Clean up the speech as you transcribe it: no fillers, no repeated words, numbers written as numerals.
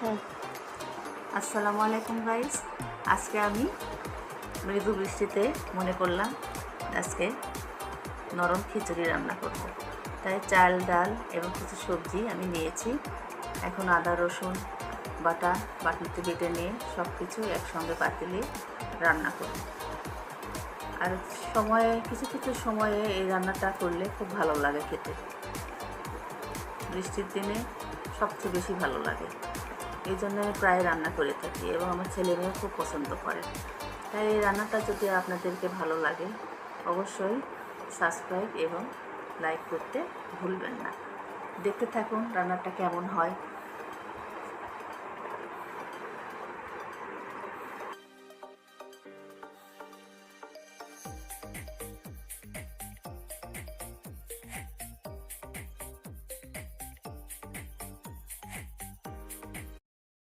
হ্যাঁ। আসসালামু আলাইকুম গাইস। আজকে আমি মৃদু বৃষ্টিতে মনে করলাম আজকে নরম খিচুড়ি রান্না করব। তাই চাল, ডাল এবং কিছু সবজি আমি নিয়েছি। এখন আদা রসুন বাটা বাটিতে বেটে নিয়ে সব কিছু একসঙ্গে পাতিলে রান্না করব। আর কিছু কিছু সময়ে এই রান্নাটা করলে খুব ভালো লাগে খেতে। বৃষ্টির দিনে সবচেয়ে বেশি ভালো লাগে, এই জন্য আমি প্রায় রান্না করে থাকি এবং আমার ছেলেমেয়েও খুব পছন্দ করে। তাই এই রান্নাটা যদি আপনাদেরকে ভালো লাগে অবশ্যই সাবস্ক্রাইব এবং লাইক করতে ভুলবেন না। দেখতে থাকুন রান্নাটা কেমন হয়।